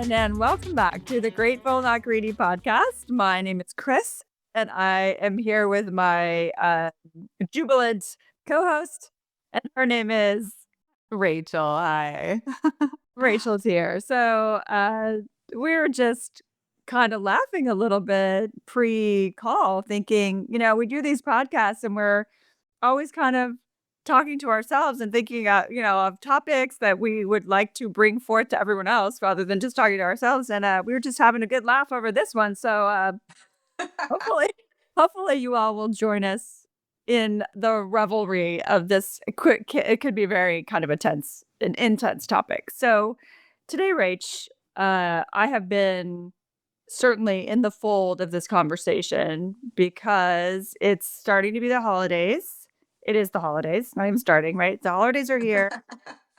everyone, and welcome back to the Grateful Not Greedy podcast. My name is Chris, and I am here with my jubilant co-host, and her name is Rachel, hi. Rachel's here. So we're just kind of laughing a little bit pre-call, thinking, we do these podcasts and we're always kind of talking to ourselves and thinking, of topics that we would like to bring forth to everyone else rather than just talking to ourselves. And we were just having a good laugh over this one. So hopefully, hopefully you all will join us in the revelry of this quick. It could be very kind of an intense topic. So today, Rach, I have been certainly in the fold of this conversation because it's starting to be the holidays. It is the holidays, not even starting, right? The holidays are here.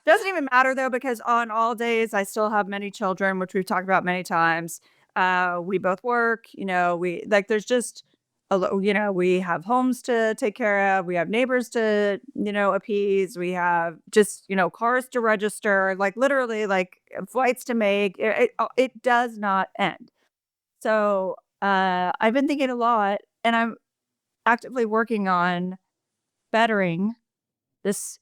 Doesn't even matter though, because on all days I still have many children, which we've talked about many times. We both work, there's just we have homes to take care of, we have neighbors to, appease, we have just, cars to register, like literally like flights to make. It does not end. So, I've been thinking a lot, and I'm actively working on bettering this,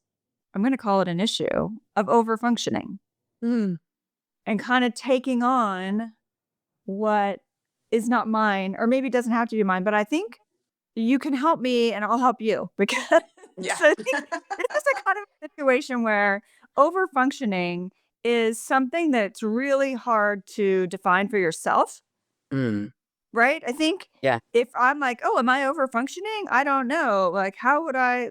I'm gonna call it an issue, of overfunctioning Mm. and kinda taking on what is not mine, or maybe it doesn't have to be mine, but I think you can help me and I'll help you because Yeah. I think this is a kind of situation where overfunctioning is something that's really hard to define for yourself. Mm. Right? I think Yeah. if I'm like, "Oh, am I over functioning? I don't know. Like, how would I,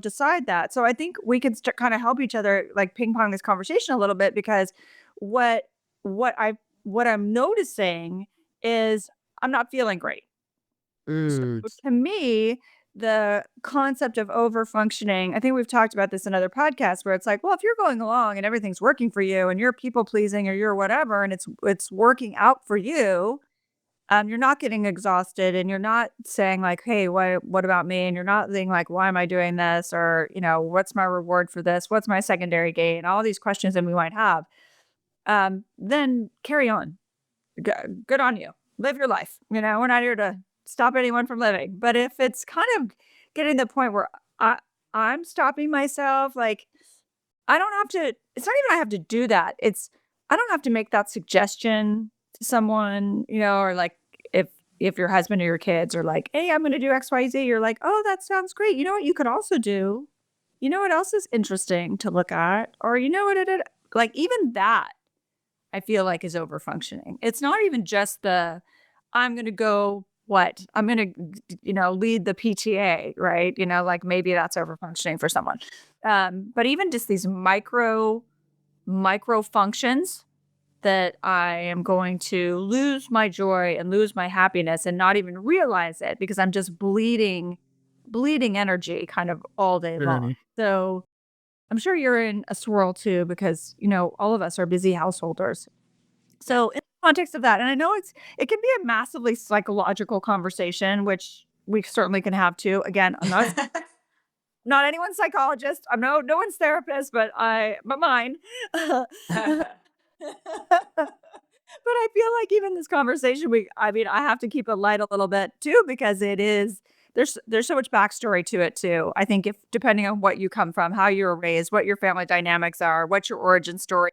decide that?" So I think we can kind of help each other, like ping pong this conversation a little bit because what what I what I'm noticing is I'm not feeling great. So Mm. to me, the concept of over functioning, I think we've talked about this in other podcasts where it's like, well, if you're going along and everything's working for you and you're people pleasing or you're whatever and it's working out for you, you're not getting exhausted and you're not saying like, "Hey, what about me?" And you're not saying like, "Why am I doing this?" Or, "What's my reward for this? What's my secondary gain?" All these questions that we might have. Then carry on. Good on you. Live your life. We're not here to stop anyone from living. But if it's kind of getting to the point where I'm stopping myself, like I don't have to, it's not even I have to do that. It's I don't have to make that suggestion to someone, or like if if your husband or your kids are like, "Hey, I'm gonna do XYZ," you're like, "Oh, that sounds great. You know what you could also do? You know what else is interesting to look at?" Or you know what like even that I feel like is over functioning. It's not even just the I'm gonna go what? I'm gonna, lead the PTA, right? Like maybe that's over functioning for someone. But even just these micro functions that I am going to lose my joy and lose my happiness and not even realize it because I'm just bleeding energy kind of all day long. Mm. So I'm sure you're in a swirl too because, all of us are busy householders. So in the context of that, and I know it can be a massively psychological conversation, which we certainly can have too. Again, I'm not anyone's psychologist. I'm no one's therapist, but mine. But I feel like even this conversation, I mean, I have to keep it light a little bit too, because it is, there's so much backstory to it too. I think if depending on what you come from, how you were raised, what your family dynamics are, what your origin story,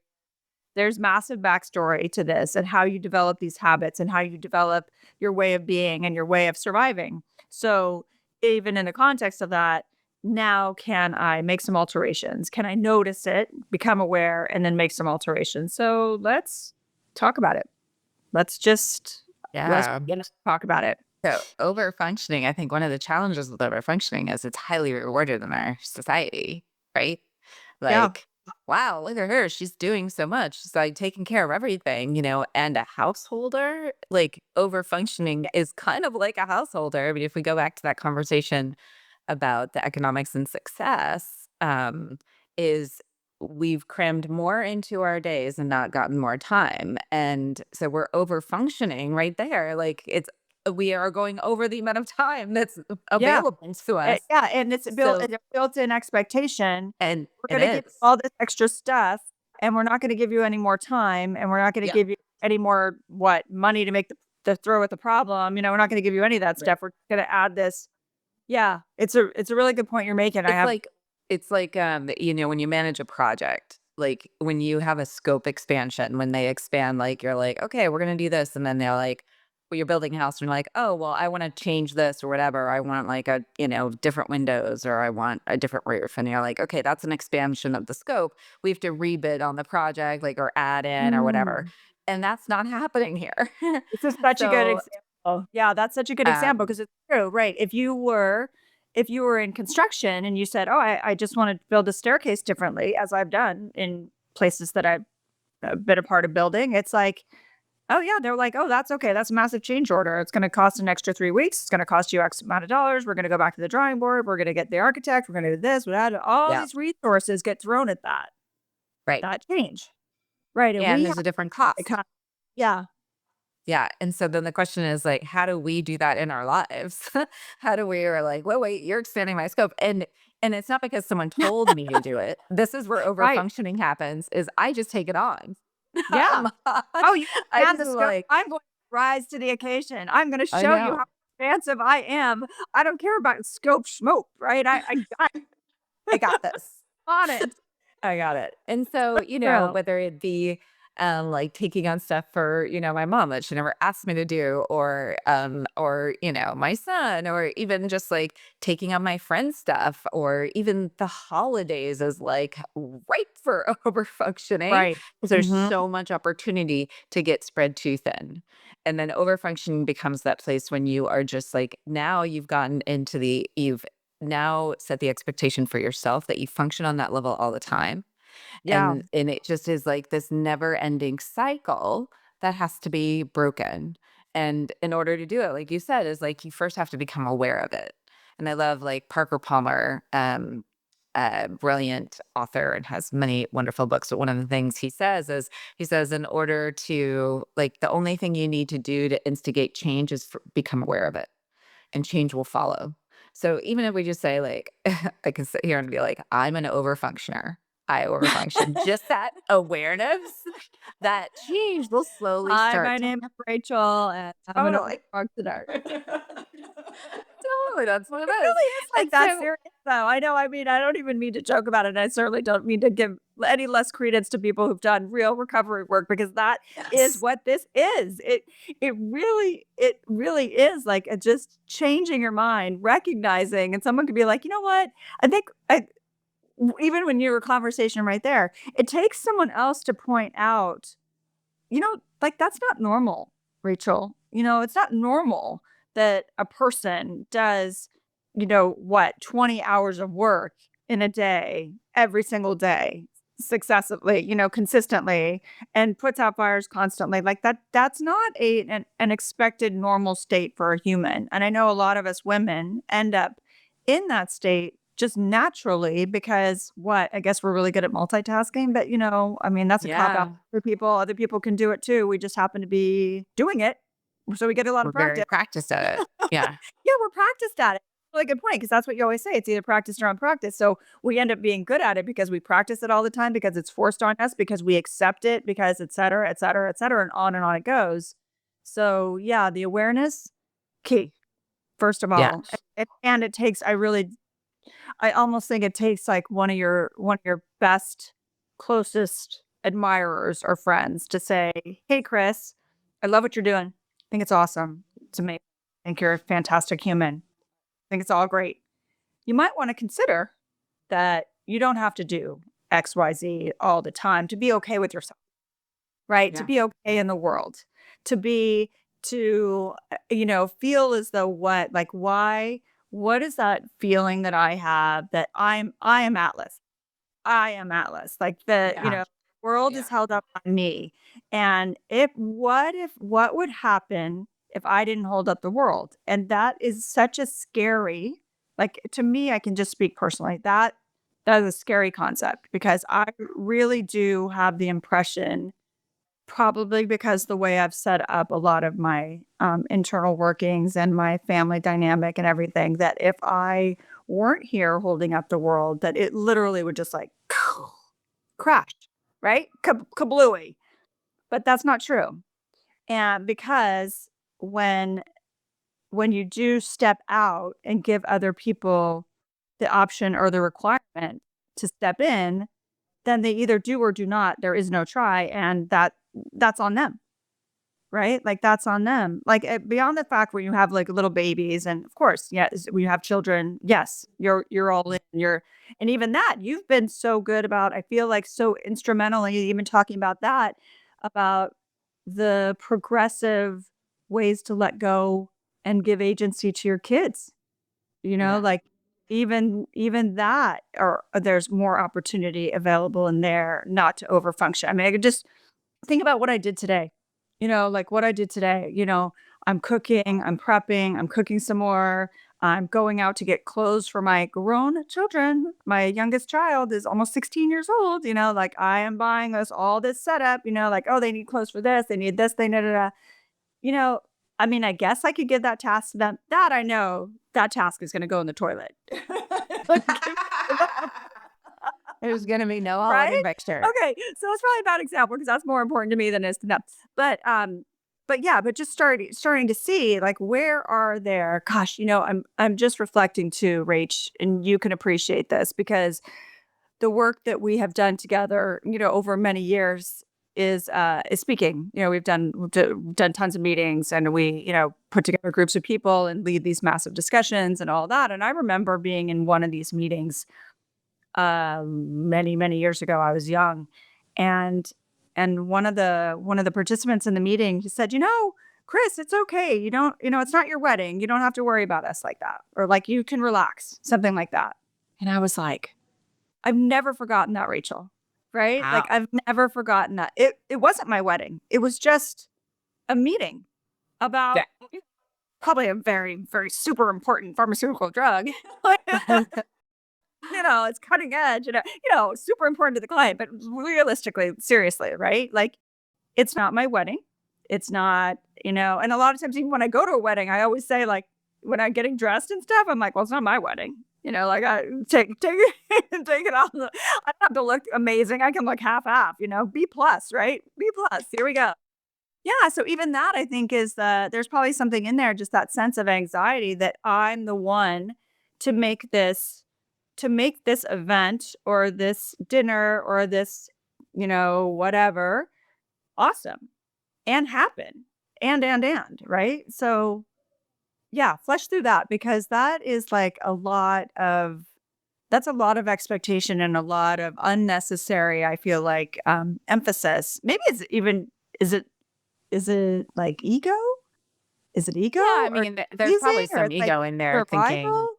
there's massive backstory to this and how you develop these habits and how you develop your way of being and your way of surviving. So even in the context of that, now can I make some alterations? Can I notice it, become aware, and then make some alterations? So let's talk about it. Let's just let's Yeah. talk about it. So overfunctioning, I think one of the challenges with overfunctioning is it's highly rewarded in our society, right? Yeah. Like, wow, look at her. She's doing so much. She's like taking care of everything, and a householder, like overfunctioning is kind of like a householder. I mean, if we go back to that conversation about the economics and success, is we've crammed more into our days and not gotten more time. And so we're over functioning right there. Like we are going over the amount of time that's Yeah. available to us. Yeah, and it's So, a built-in expectation. and We're it gonna give you is. all this extra stuff. and we're not gonna give you any more time, and we're not gonna Yeah. give you any more, money to make the throw at the problem, we're not gonna give you any of that Right. stuff. We're gonna add this. Yeah, it's a really good point you're making. I It's have like it's like, when you manage a project, like, when you have a scope expansion, when they expand, like, you're like, "Okay, we're gonna do this," and then they're like well, you're building a house, and you're like, "Oh, well, I wanna change this or whatever. I want, like, different windows, or I want a different roof," and you're like, "Okay, that's an expansion of the scope. We have to rebid on the project, like, or add in or whatever," Mm. and that's not happening here. This is such a good So, example. Yeah, that's such a good example um because it's true, right? If you were in construction and you said, "Oh, I just wanna build a staircase differently," as I've done in places that I've, been a part of building, it's like, oh, yeah, they're like, "Oh, that's okay, that's a massive change order. It's gonna cost an extra 3 weeks. It's gonna cost you X amount of dollars. We're gonna go back to the drawing board. We're gonna get the architect. We're gonna do this, that." All Yeah, these resources get thrown at right. that change, right? And Yeah, and we there's have a different to cost. kind of yeah, Yeah, and so then the question is, like, how do we do that in our lives? How do we are like, "Well, wait, you're expanding my scope," and it's not because someone told me to do it. This is where right. overfunctioning happens, is I just take it on. Yeah. Oh, you I expand just the scope. like I'm going to rise to the occasion. I'm gonna I show you how know. expansive I am. I don't care about scope schmope, right? I got this. On it. I got it. And so, True. whether it be like taking on stuff for, my mom that she never asked me to do, or, my son, or even just like taking on my friend's stuff, or even the holidays is like ripe for over functioning. Right. Because there's Mhm. so much opportunity to get spread too thin. And then over functioning becomes that place when you are just like, now you've now set the expectation for yourself that you function on that level all the time. Yeah. And it just is like this never-ending cycle that has to be broken. And in order to do it, like you said, is like you first have to become aware of it. And I love like Parker Palmer, a brilliant author and has many wonderful books. But one of the things he says, in order to like the only thing you need to do to instigate change is become aware of it and change will follow. So even if we just say like, I can sit here and be like, I'm an overfunctioner. I overfunction. Just that awareness, that change will slowly Hi, start my to name is Rachel, and I'm an totally. overfunctioner. Totally, that's what it It is. really is like And that so serious, though. I know, I mean, I don't even mean to joke about it, and I certainly don't mean to give any less credence to people who've done real recovery work because that is yes. what this is. It really is like, just changing your mind, recognizing and someone could be like, "You know what? I think I" even when you were conversation right there, it takes someone else to point out like, that's not normal, Rachel. It's not normal that a person does, 20 hours of work in a day, every single day, successively, consistently, and puts out fires constantly. Like that's not an expected normal state for a human. And I know a lot of us women end up in that state just naturally because what? I guess we're really good at multitasking, but I mean, that's a cop out Yeah. for people. Other people can do it too. We just happen to be doing it. So we get a lot We're of very practice. practiced at it. Yeah. Yeah, we're practiced at it. Really good point because that's what you always say. It's either practice or unpracticed. So we end up being good at it because we practice it all the time, because it's forced on us, because we accept it, because et cetera, et cetera, et cetera, and on it goes. So yeah, the awareness, key, first of Yeah. all. And it takes, I almost think it takes like one of your best, closest admirers or friends to say, "Hey, Chris, I love what you're doing. I think it's awesome. It's amazing. I think you're a fantastic human. I think it's all great. You might want to consider that you don't have to do X, Y, Z all the time to be okay with yourself, right? To Yeah. be okay in the world, to be feel as though what is that feeling that I have that I am Atlas. I am Atlas. Like Yeah. world Yeah. is held up on me. And what would happen if I didn't hold up the world? And that is such a scary, like to me, I can just speak personally. That is a scary concept because I really do have the impression, probably because the way I've set up a lot of my, internal workings and my family dynamic and everything, that if I weren't here holding up the world, that it literally would just like crash, right? Kablooey. But that's not true. And because when when you do step out and give other people the option or the requirement to step in, then they either do or do not. There is no try, and that's on them. Right? Like, that's on them. Like, beyond the fact where you have, like, little babies and, of course, yes, when you have children, yes, you're all in, and even that, you've been so good about, I feel like, so instrumentally even talking about that, about the progressive ways to let go and give agency to your kids, Yeah. like, even that or there's more opportunity available in there not to overfunction. I mean, I could just think about what I did today. Like what I did today, I'm cooking, I'm prepping, I'm cooking some more. I'm going out to get clothes for my grown children. My youngest child is almost 16 years old, like I am buying us all this setup, like, oh, they need clothes for this, they need this, they need da. You know, I mean, I guess I could give that task to them. That I know that task is going to go in the toilet. Like, give it to them. There's gonna be no holiday Right? mixture. Okay, so it's probably a bad example because that's more important to me than it is to them. But yeah, but just starting to see like where are there gosh, I'm just reflecting too, Rach, and you can appreciate this because the work that we have done together, over many years is speaking. We've done tons of meetings and we, put together groups of people and lead these massive discussions and all that. And I remember being in one of these meetings many, many years ago. I was young, and one of the participants in the meeting just said, Chris, it's okay. You don't, it's not your wedding. You don't have to worry about us like that, or like you can relax, something like that. And I was like, I've never forgotten that, Rachel. Right? Like Wow. I've never forgotten that. It wasn't my wedding. It was just a meeting Yeah. about probably a very, very super important pharmaceutical drug. Like, it's cutting edge and, super important to the client, but realistically, seriously, right? Like, it's not my wedding. It's not, and a lot of times, even when I go to a wedding, I always say, like, when I'm getting dressed and stuff, I'm like, well, it's not my wedding. Like I take take it off. I don't have to look amazing. I can look half, B plus, right? B plus. Here we go. Yeah. So even that I think is there's probably something in there, just that sense of anxiety that I'm the one to make this event or this dinner or this, whatever, awesome and happen and, right? So yeah, flesh through that because that is like that's a lot of expectation and a lot of unnecessary, I feel like, emphasis. Maybe it's even, is it, like ego? Is it ego Yeah, I or mean, there's pleasing probably or some it's like ego in there thinking, survival?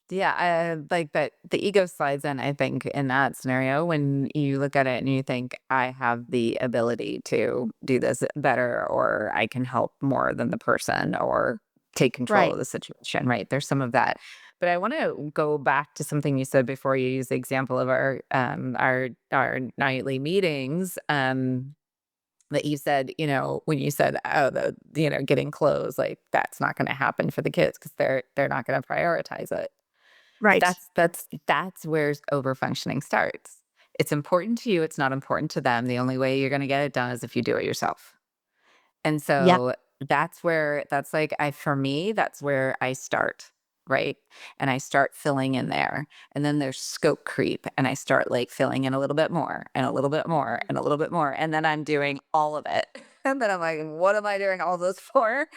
yeah, like that the ego slides in, I think, in that scenario when you look at it and you think, I have the ability to do this better, or I can help more than the person, or take control Right. of the situation, right? There's some of that. But I want to go back to something you said before you use the example of our nightly meetings. That you said, when you said, "Oh, getting clothes, like, that's not gonna happen for the kids because they're not gonna prioritize it." But Right. that's where overfunctioning starts. It's important to you, it's not important to them. The only way you're gonna get it done is if you do it yourself. And Yeah. so that's like for me, that's where I start, right? And I start filling in there. And then there's scope creep and I start like filling in a little bit more and a little bit more and a little bit more. And then I'm doing all of it. And then I'm like, what am I doing all this for?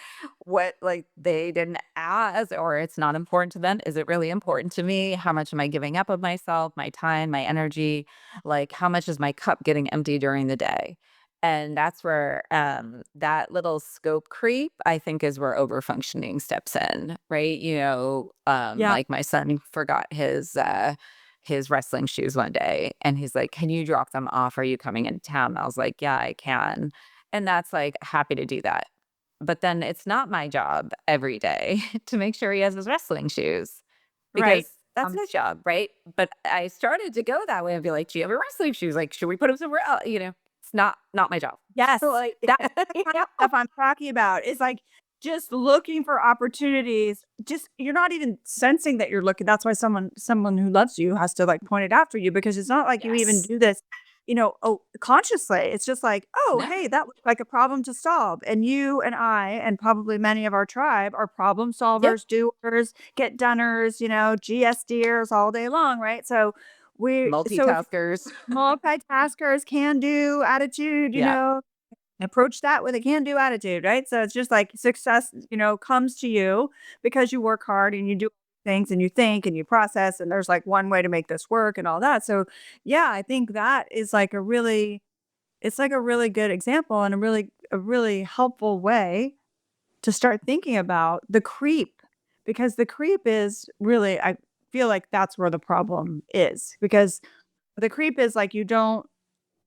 What like they didn't ask or it's not important to them? Is it really important to me? How much am I giving up of myself, my time, my energy? Like how much is my cup getting empty during the day? And that's where, that little scope creep, I think, is where overfunctioning steps in, right? Yeah. Like my son forgot his wrestling shoes one day, and he's like, "Can you drop them off? Are you coming into town?" I was like, "Yeah, I can." And that's like, happy to do that. But then it's not my job every day to make sure he has his wrestling shoes Right. because that's his job, right? But I started to go that way and be like, "Do you have your wrestling shoes? Like, should we put them somewhere else?" It's not my job. Yes. Like, That's the kind of stuff I'm talking about. It's like just looking for opportunities. Just you're not even sensing that you're looking. That's why someone who loves you has to like point it out for you because it's not like you even yes. do this. oh, consciously. It's just like, "Oh, No. hey, that looks like a problem to solve." And you and I, and probably many of our tribe, are problem Yep. solvers, doers, get doners, GSDers all day long, right? So if Multitaskers. multitaskers, can do attitude, Yeah. approach that with a can do attitude, right? So it's just like success, comes to you because you work hard and you do things and you think and you process, and there's like one way to make this work and all that. So yeah, I think that is like it's like a really good example and a really helpful way to start thinking about the creep, because the creep is really, I feel like that's where the problem is, because the creep is like, you don't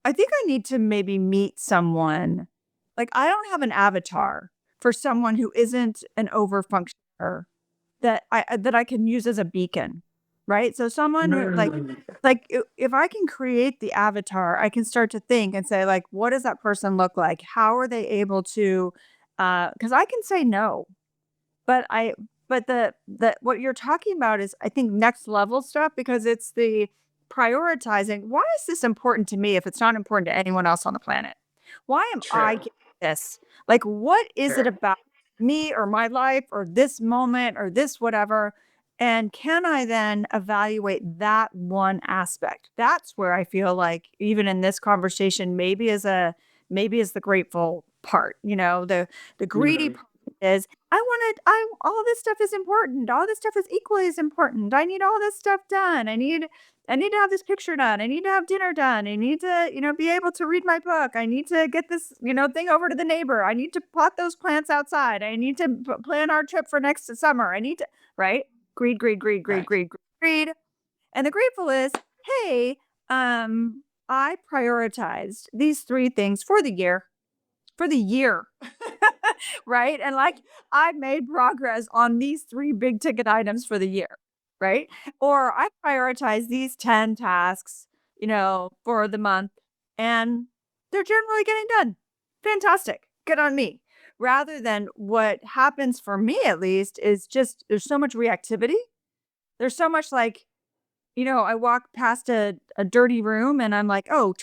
I think I need to maybe meet someone. Like, I don't have an avatar for someone who isn't an overfunctioner that I can use as a beacon, right? So someone who like if I can create the avatar, I can start to think and say like, what does that person look like? How are they able to because I can say no. But I but the what you're talking about is, I think, next level stuff, because it's the prioritizing. Why is this important to me if it's not important to anyone else on the planet? Why am I True. getting this? Like, what is it Sure. about me or my life or this moment or this whatever? And can I then evaluate that one aspect? That's where I feel like, even in this conversation, maybe is the grateful part. The greedy Mhm. part is, I all this stuff is important. All this stuff is equally as important. I need all this stuff done. I need to have this picture done. I need to have dinner done. I need to, be able to read my book. I need to get this, thing over to the neighbor. I need to pot those plants outside. I need to plan our trip for next summer. I need to, right? Greed, greed, greed, greed, Right. greed, greed. And the grateful is, hey, I prioritized these three things for the year. Right? And like, I made progress on these 3 big ticket items for the year, right? Or I prioritize these 10 tasks, for the month, and they're generally getting done. Fantastic. Good on me. Rather than, what happens for me at least is, just there's so much reactivity. There's so much like, I walk past a dirty room and I'm like, "Oh,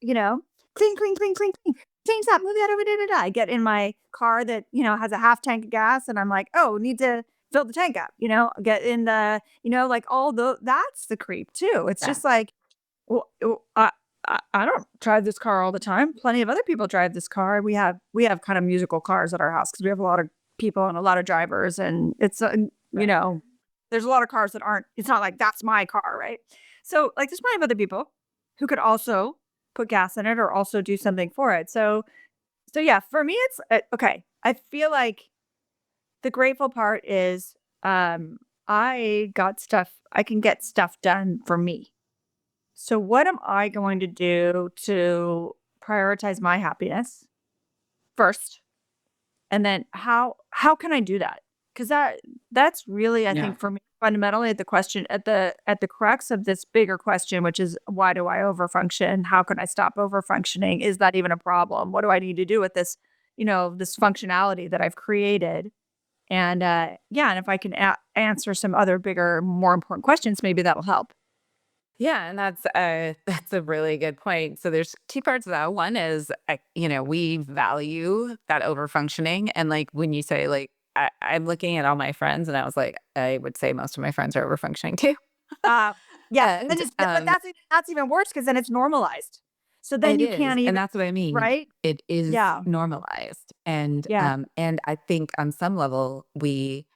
you know, clean, clean, clean, clean, clean. Change that, move that over, da, da, da." I get in my car that, has a half tank of gas and I'm like, "Oh, need to fill the tank up," get in the, like all the that's the creep too. It's Yeah. just like, well, I don't drive this car all the time. Plenty of other people drive this car. We have kind of musical cars at our house because we have a lot of people and a lot of drivers, and it's Right. there's a lot of cars that aren't. It's not like that's my car, right? So like, there's plenty of other people who could also put gas in it or also do something for it. So yeah, for me, it's okay. I feel like the grateful part is, I got stuff. I can get stuff done for me. So what am I going to do to prioritize my happiness first? And then how can I do that? Because that's really, I Yeah. think, for me, fundamentally, the question at the crux of this bigger question, which is, why do I overfunction? How can I stop overfunctioning? Is that even a problem? What do I need to do with this, this functionality that I've created? And yeah, and if I can answer some other bigger, more important questions, maybe that'll help. Yeah, and that's a really good point. So there's two parts of that. One is, we value that over functioning, and like when you say like, I'm looking at all my friends, and I was like, I would say most of my friends are over functioning too, Uh, yeah, and but that's even worse, because then it's normalized. So then it you is, can't and even, that's what I mean. right? It is Yeah, normalized, yeah. and I think on some level we,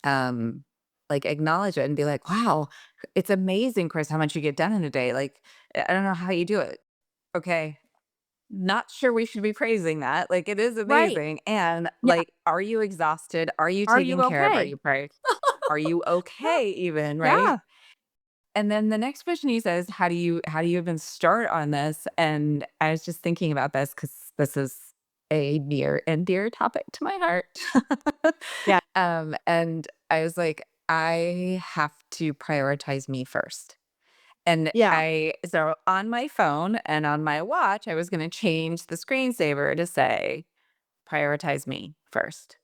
um, like acknowledge it and be like, "Wow, it's amazing, Chris, how much you get done in a day. Like, I don't know how you do it." Okay, not sure we should be praising that. Like, it is Right. amazing, and Yeah. like, are you exhausted? Are you Are you taken care of? okay? Are you Yeah. okay? Even right? Yeah. And then the next question he says, how do you even start on this? And I was just thinking about this because this is a near and dear topic to my heart. Yeah. And I was like, I have to prioritize me first. And Yeah. I so on my phone and on my watch, I was going to change the screensaver to say, prioritize me first.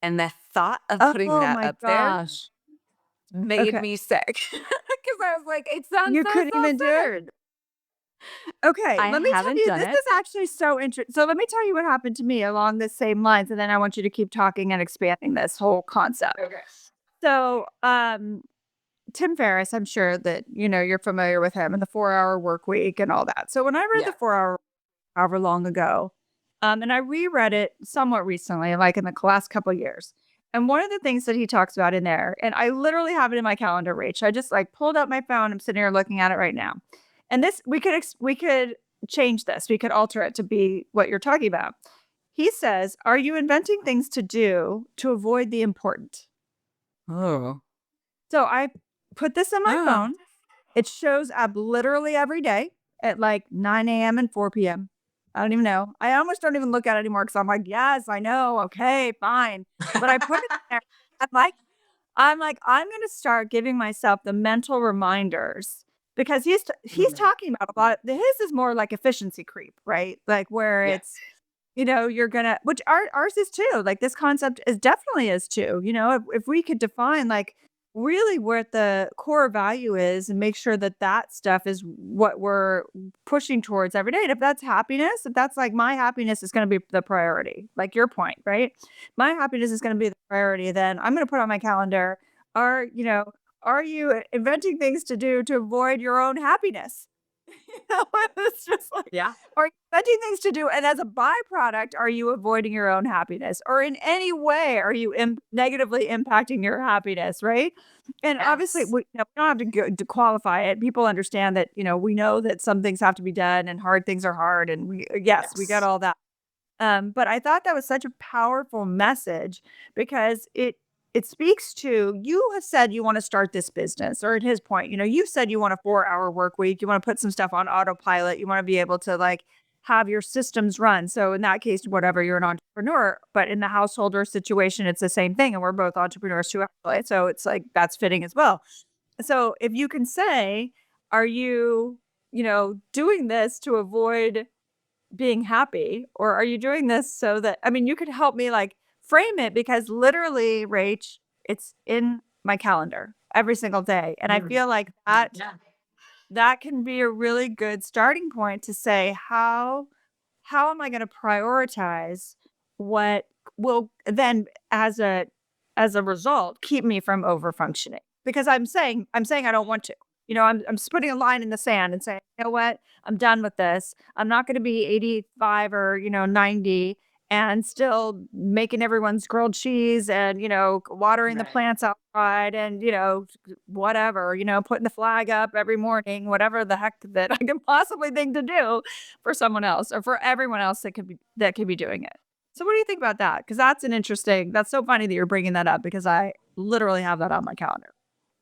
And the thought of putting Oh that my up there gosh. made Okay. me sick because I was like, it sounds You so couldn't even do it? self-centered. Okay, I let me tell haven't you, done this it. is actually so interesting. So let me tell you what happened to me along the same lines, and then I want you to keep talking and expanding this whole concept. Okay. So, Tim Ferriss, I'm sure that, you're familiar with him and the 4-hour work week and all that. So when I read the Yeah. 4-hour however long ago, and I reread it somewhat recently, like in the last couple of years. And one of the things that he talks about in there, and I literally have it in my calendar, Rach. I just like pulled up my phone. I'm sitting here looking at it right now. And this we could change this. We could alter it to be what you're talking about. He says, "Are you inventing things to do to avoid the important?" Oh. So I put this in my Oh. phone. It shows up literally every day at like 9 a.m. and 4 p.m. I don't even know. I almost don't even look at it anymore because I'm like, yes, I know. Okay, fine. But I put it there. I'm like, I'm gonna start giving myself the mental reminders because he's Mhm. talking about a lot. His is more like efficiency creep, right? Like where it's Yes. you're gonna which ours is too, like, this concept is definitely is too, if we could define, like, really what the core value is and make sure that that stuff is what we're pushing towards every day, and if that's happiness, if that's, like, my happiness is gonna be the priority, like your point, right? My happiness is gonna be the priority, then I'm gonna put on my calendar, are you know, are you inventing things to do to avoid your own happiness? It's just like, Yeah. are you inventing things to do? And as a byproduct, are you avoiding your own happiness? Or in any way, are you negatively impacting your happiness? Right. And obviously, Yes. we don't have to go to qualify it. People understand that, we know that some things have to be done and hard things are hard. And yes, we got Yes. all that. But I thought that was such a powerful message because it speaks to you have said you want to start this business, or at his point, you said you want a 4-hour work week, you want to put some stuff on autopilot, you want to be able to like have your systems run. So in that case, whatever, you're an entrepreneur, but in the householder situation, it's the same thing. And we're both entrepreneurs too, actually. So it's like that's fitting as well. So if you can say, are you, doing this to avoid being happy, or are you doing this so that I mean, you could help me, like, frame it because literally, Rach, it's in my calendar every single day, and I Mm. feel like Yeah. that can be a really good starting point to say, how am I gonna prioritize what will then, as a result, keep me from overfunctioning? Because I'm saying I don't want to. I'm just putting a line in the sand and saying, "You know what? I'm done with this. I'm not gonna be 85 or, 90 and still making everyone's grilled cheese and, watering the Right. plants outside and, whatever, putting the flag up every morning, whatever the heck that I can possibly think to do for someone else or for everyone else that could be doing it." So what do you think about that? Because that's so funny that you're bringing that up because I literally have that on my calendar.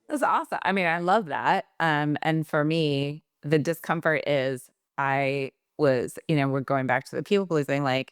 That's awesome. I mean, I love that. And for me, the discomfort is I was, we're going back to the people pleasing, like,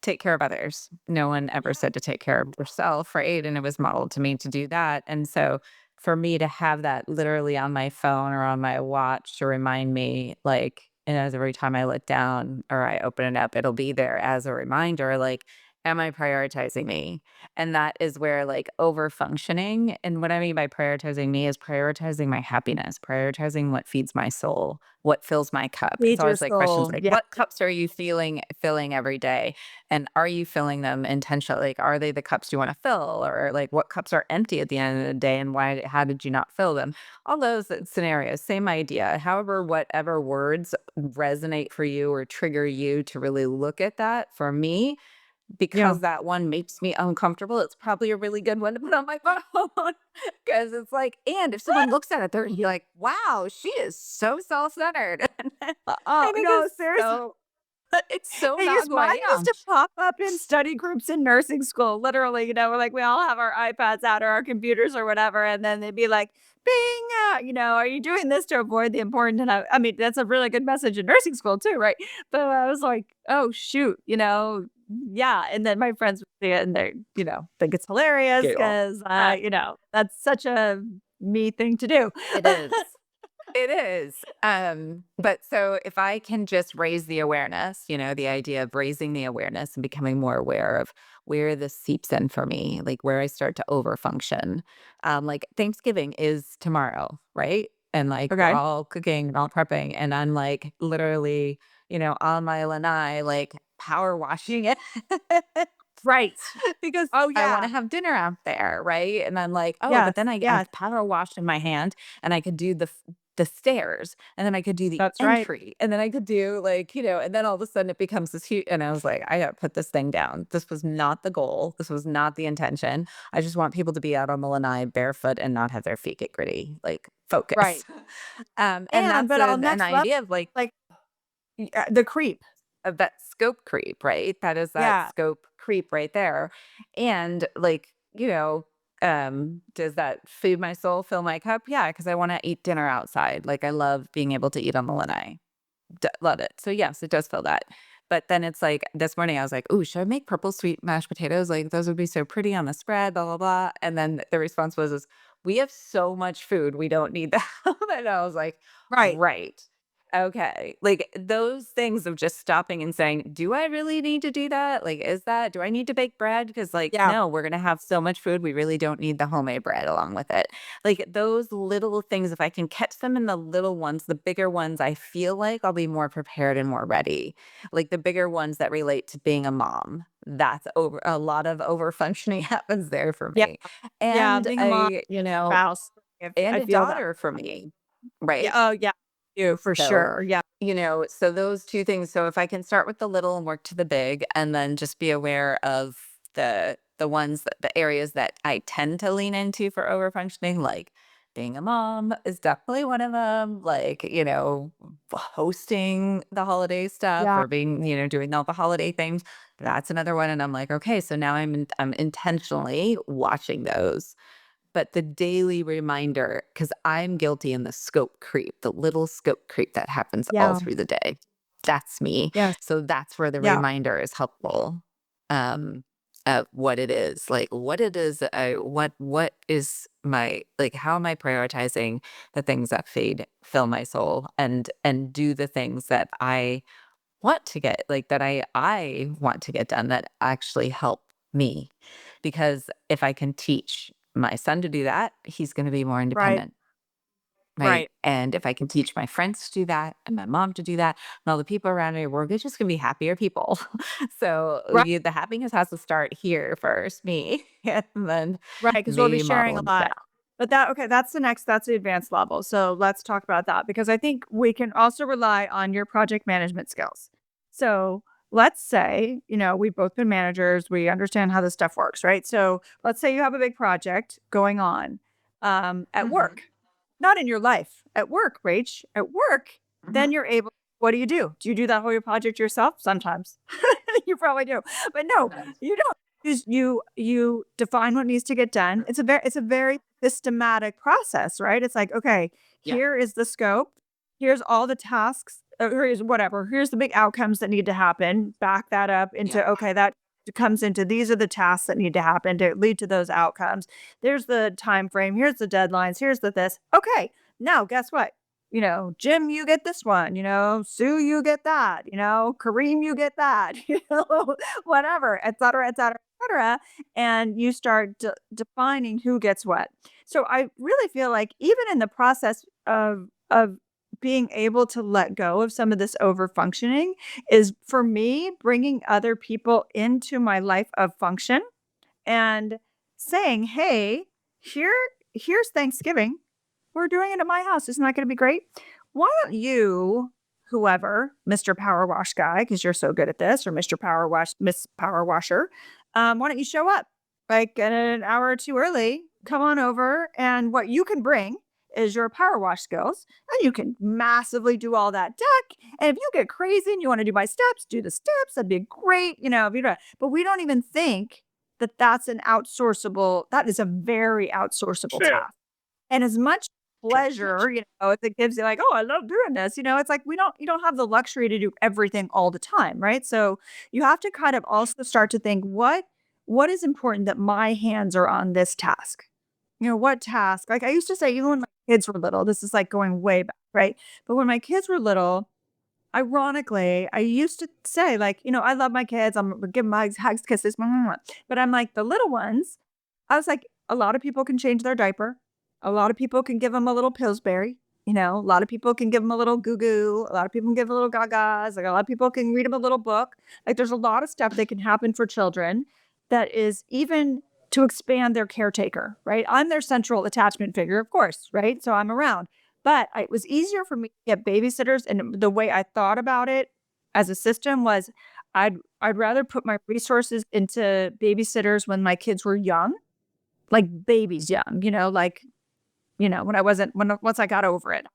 take care of others. No one ever Yeah. said to take care of yourself, right? And it was modeled to me to do that. And so for me to have that literally on my phone or on my watch to remind me, like, and as every time I look down or I open it up, it'll be there as a reminder, like, am I prioritizing me? And that is where, like, over functioning, and what I mean by prioritizing me is prioritizing my happiness, prioritizing what feeds my soul, what fills my cup. It's Feed your always like questions soul. like, Yeah. what cups are you filling every day? And are you filling them intentionally? Like, are they the cups you want to fill? Or like what cups are empty at the end of the day and how did you not fill them? All those scenarios, same idea. However, whatever words resonate for you or trigger you to really look at that, for me, Yeah. because that one makes me uncomfortable, it's probably a really good one to put on my phone. Because it's like, and if someone looks at it, they're gonna be like, "Wow, she is so self-centered." And Oh, I think no, it's seriously. it's so They not used who I mine used am. to pop up in study groups in nursing school, literally, we're like, we all have our iPads out or our computers or whatever, and then they'd be like, "Bing," "Are you doing this to avoid the important?" And I mean, that's a really good message in nursing school too, right? But I was like, "Oh, shoot," yeah, and then my friends would see it and they, think it's hilarious Giggle. 'cause, Uh, that's such a me thing to do. it is. It is. But so if I can just raise the awareness, the idea of raising the awareness and becoming more aware of where this seeps in for me, like where I start to overfunction. Like Thanksgiving is tomorrow, right? and, like, we're Okay. all cooking and all prepping, and I'm, like, literally, on my lanai, like, power washing it Right. because Oh, I wanna yeah. have dinner out there, right? And I'm like, "Oh, but Yes. then I Yes. have power wash in my hand, and I could do the stairs, and then I could do the That's right. entry, and then I could do, like," and then all of a sudden it becomes this huge, and I was like, "I gotta put this thing down. This was not the goal. This was not the intention. I just want people to be out on the lanai barefoot and not have their feet get gritty. Like, focus." Right. And that's But on an next level, idea of, like, like, the creep. of that scope creep, right? That is that Yeah. scope creep right there. And, like, does that feed my soul, fill my cup? Yeah, because I want to eat dinner outside. Like, I love being able to eat on the lanai. Love it. So yes, it does fill that. But then it's like this morning I was like, "Ooh, should I make purple sweet mashed potatoes? Like those would be so pretty on the spread, blah blah blah." And then the response was, "Is we have so much food, we don't need that." And I was like, Right. "Right. Okay." Like those things of just stopping and saying, "Do I really need to do that? Like, do I need to bake bread? Because, like, Yeah. no, we're gonna have so much food, we really don't need the homemade bread along with it." Like those little things, if I can catch them in the little ones, the bigger ones, I feel like I'll be more prepared and more ready. Like the bigger ones that relate to being a mom. That's over a lot of over functioning happens there for Yeah. me. Yeah. And Being a mom, spouse I and a feel that. daughter for me. Yeah. Right. Oh, yeah. You for So, sure. Yeah. so those two things. So if I can start with the little and work to the big, and then just be aware of the areas that I tend to lean into for over functioning, like being a mom is definitely one of them. Like, hosting the holiday stuff Yeah. or being, doing all the holiday things. That's another one. And I'm like, okay, so now I'm intentionally watching those. But the daily reminder, because I'm guilty in the scope creep, the little scope creep that happens all Yeah. through the day. That's me. Yes. So that's where the Yeah. reminder is helpful. Um, of what it is, like what it is, what is my, like, how am I prioritizing the things that fill my soul, and do the things that I want to get, like, that I want to get done that actually help me. Because if I can teach my son to do that, he's gonna be more Right. independent, right? Right. And if I can teach my friends to do that and my mom to do that and all the people around me, we're just gonna be happier people. So, Right. the happiness has to start here first, me, and then Right, because 'cause we'll be me sharing a modeling lot. that. But that's the advanced level, so let's talk about that because I think we can also rely on your project management skills. So, let's say, we've both been managers, we understand how this stuff works, right? So, let's say you have a big project going on, at Mhm, work, not in your life, at work, Rach, at work, mhm. then you're able what do you do? Do you do that whole project yourself? Sometimes. You probably do, but no, Sometimes. you don't. You define what needs to get done. It's a very systematic process, right? It's like, okay, Yeah, here is the scope. Here's all the tasks. Here's whatever. Here's the big outcomes that need to happen. Back that up yeah, into okay, that comes into these are the tasks that need to happen to lead to those outcomes. There's the time frame. Here's the deadlines. Here's the this. Okay, now guess what? Jim, you get this one. Sue, you get that. Kareem, you get that. Whatever, et cetera, et cetera, et cetera, and you start defining who gets what. So I really feel like even in the process of being able to let go of some of this over functioning is for me bringing other people into my life of function and saying, "Hey, here here's Thanksgiving. We're doing it at my house. Isn't that gonna be great? Why don't you, whoever, Mr. Power Wash guy, because you're so good at this, or Mr. Power Wash, Miss Power Washer, why don't you show up like an hour or two early? Come on over, and what you can bring is your power wash skills, and you can massively do all that deck. And if you get crazy and you want to do my steps, do the steps. That'd be great, if you don't. But we don't even think that that's an outsourceable. That is a very outsourceable task. And as much pleasure, as it gives you like, "Oh, I love doing this," it's like you don't have the luxury to do everything all the time, right? So, you have to kind of also start to think, what is important that my hands are on this task? What task? Like I used to say, even when my kids were little, this is like going way back, right? But when my kids were little, ironically, I used to say, like, I love my kids. I'm gonna give them hugs, kisses, mwah, mwah, mwah. But I'm like, the little ones, I was like, a lot of people can change their diaper. A lot of people can give them a little Pillsbury. A lot of people can give them a little goo goo. A lot of people can give a little gagas. Like a lot of people can read them a little book. Like there's a lot of stuff that can happen for children that is even to expand their caretaker, right? I'm their central attachment figure, of course, right? So I'm around. But it was easier for me to get babysitters. And the way I thought about it as a system was I'd rather put my resources into babysitters when my kids were young, like babies young, when I wasn't when once I got over it,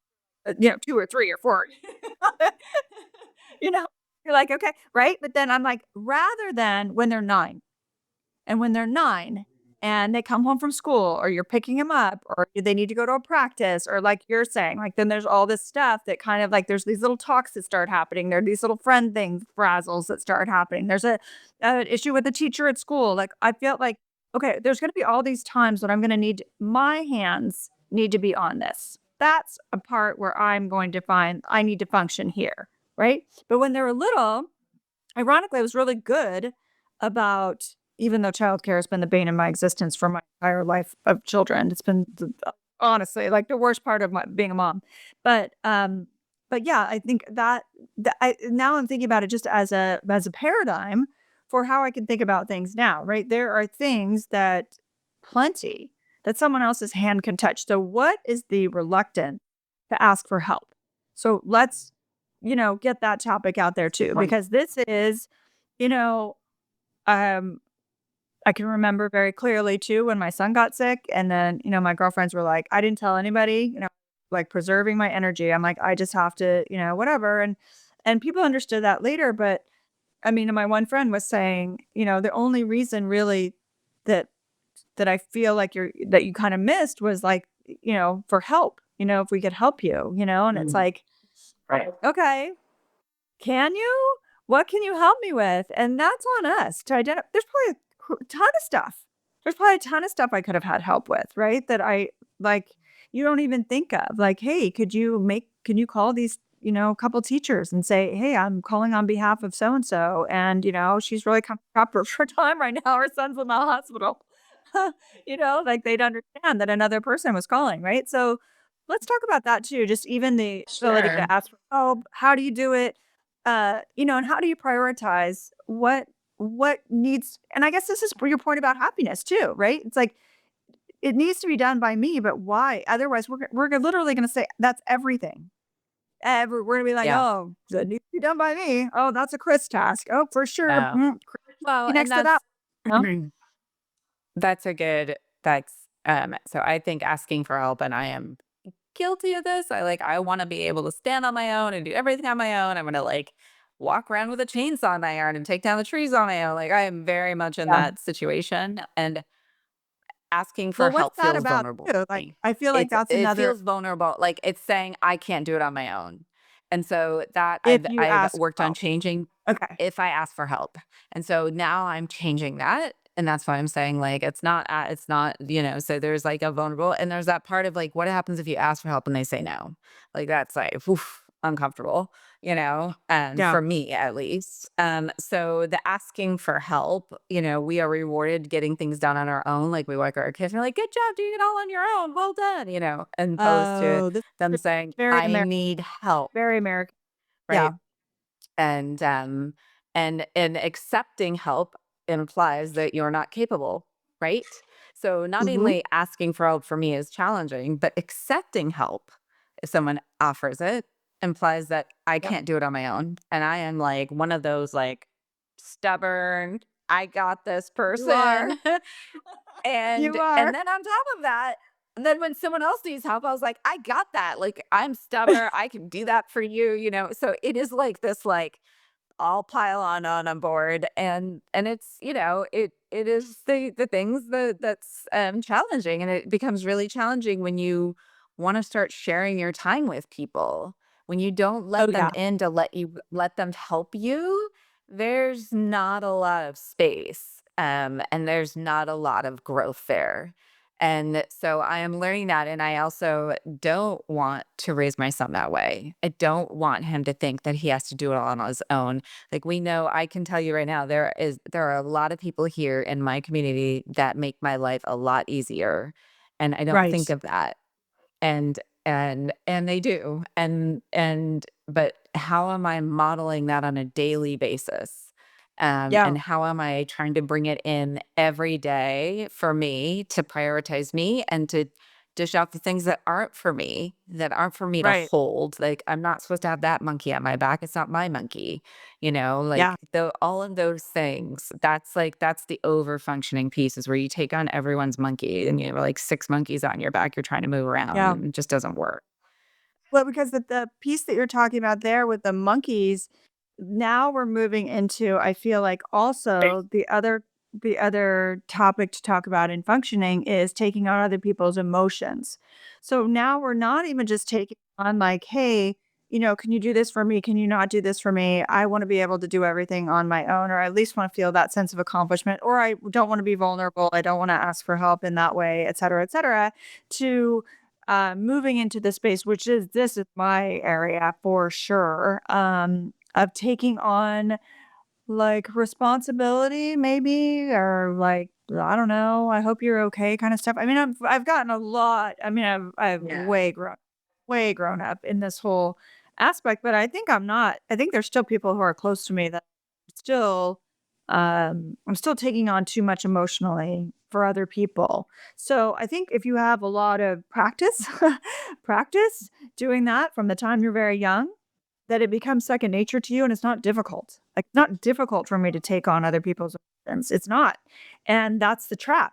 2 or 3 or 4. You know, you're like, "Okay," right? But then I'm like, rather than when they're 9. And when they're 9 and they come home from school or you're picking them up or they need to go to a practice or like you're saying, like, then there's all this stuff that kind of like there's these little talks that start happening. There are these little friend things, frazzles that start happening. There's an issue with the teacher at school. Like, I felt like, okay, there's gonna be all these times when I'm gonna need my hands need to be on this. That's a part where I'm going to find I need to function here, right? But when they're little, ironically, I was really good about even though childcare has been the bane of my existence for my entire life of children. It's been honestly like the worst part of my being a mom. But yeah, I think that I now I'm thinking about it just as a paradigm for how I can think about things now, right? There are things that plenty that someone else's hand can touch. So what is the reluctance to ask for help? So let's get that topic out there too, Right. because this is, you know, um, I can remember very clearly too when my son got sick, and then, my girlfriends were like, I didn't tell anybody, like preserving my energy. I'm like, I just have to, whatever. And people understood that later, but I mean, my one friend was saying, the only reason really that I feel like that you kind of missed was like, for help, if we could help you, and it's Mm, like, right. okay, can you? What can you help me with? And that's on us to identify. There's probably a ton of stuff. There's probably a ton of stuff I could have had help with, right? That I like, you don't even think of. Like, hey, can you call these, couple teachers and say, hey, I'm calling on behalf of so and so. And, she's really kind of proper for time right now. Her son's in the hospital. Like they'd understand that another person was calling, right? So let's talk about that too. Just even the ability Sure. to ask for help. How do you do it? And how do you prioritize what needs and I guess this is your point about happiness too, right? It's like it needs to be done by me, but why? Otherwise, we're literally going to say that's everything. We're going to be like, Yeah. oh, that needs to be done by me. Oh, that's a Chris task. Oh, for sure. Yeah. Chris should Well, be and next to that. You know? that's a good that's so I think asking for help, and I am guilty of this. I want to be able to stand on my own and do everything on my own. I'm going to walk around with a chainsaw in my yard and take down the trees on my own. I am very much in Yeah. that situation, and asking for Well, what's help that feels about vulnerable too? to Like, me. I feel like that's It another feels vulnerable. It's saying I can't do it on my own. And so that if you I've ask worked for on help. changing Okay. if I ask for help. And so now I'm changing that. And that's why I'm saying it's not, so there's a vulnerable and there's that part of what happens if you ask for help and they say no? That's oof, uncomfortable, and Yeah. for me at least. So the asking for help, we are rewarded getting things done on our own. We work our kids, we're like, good job doing it all on your own. Well done, and opposed to Oh, this them is saying, very I American. need help, Very American. Yeah. right? And and accepting help implies that you're not capable, right? So not Mhm. only asking for help for me is challenging, but accepting help if someone offers it implies that I Yep. can't do it on my own. And I am one of those stubborn, I got this You are. person. You And are. then on top of that, and then when someone else needs help, I was like, I got that. I'm stubborn. I can do that for you, So it is this all pile on board, and it's it is the things that's challenging, and it becomes really challenging when you want to start sharing your time with people. When you don't Oh, let them yeah. in to let them help you, there's not a lot of space, and there's not a lot of growth there. And so I am learning that, and I also don't want to raise my son that way. I don't want him to think that he has to do it all on his own. We know, I can tell you right now, there are a lot of people here in my community that make my life a lot easier, and I don't think Right. of that. And And they do. But how am I modeling that on a daily basis? Yeah. And how am I trying to bring it in every day for me to prioritize me and to dish out the things that aren't for me to Right. hold. Like, I'm not supposed to have that monkey on my back. It's not my monkey, Yeah. like all of those things. That's the over functioning piece is where you take on everyone's monkey and you have like six monkeys on your back you're trying to move around Yeah. and it just doesn't work. Well, because the piece that you're talking about there with the monkeys, now we're moving into, I feel like also the other topic to talk about in functioning is taking on other people's emotions. So now we're not even just taking on like, "Hey, can you do this for me? Can you not do this for me? I wanna be able to do everything on my own," or I at least wanna feel that sense of accomplishment, or I don't wanna be vulnerable, I don't wanna ask for help in that way, et cetera, to moving into the space, which is this is my area for sure, of taking on like responsibility maybe, or like, I don't know, I hope you're okay kind of stuff. I mean, I've gotten a lot. I mean, I've Yeah. way grown up in this whole aspect, but I think I'm not. I think there's still people who are close to me that still I'm still taking on too much emotionally for other people. So I think if you have a lot of practice, practice doing that from the time you're very young, that it becomes second nature to you and it's not difficult. Like, it's not difficult for me to take on other people's emotions. It's not. And that's the trap.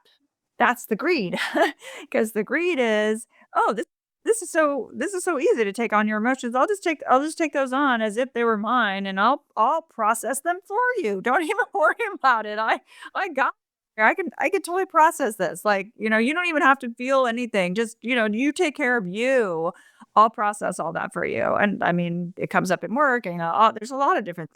That's the greed. Because the greed is, oh, this is so easy to take on your emotions. I'll just take those on as if they were mine and I'll process them for you. Don't even worry about it. I got I can totally process this. Like, you don't even have to feel anything. Just, you take care of you. I'll process all that for you. And I mean, it comes up in work and, there's a lot of different,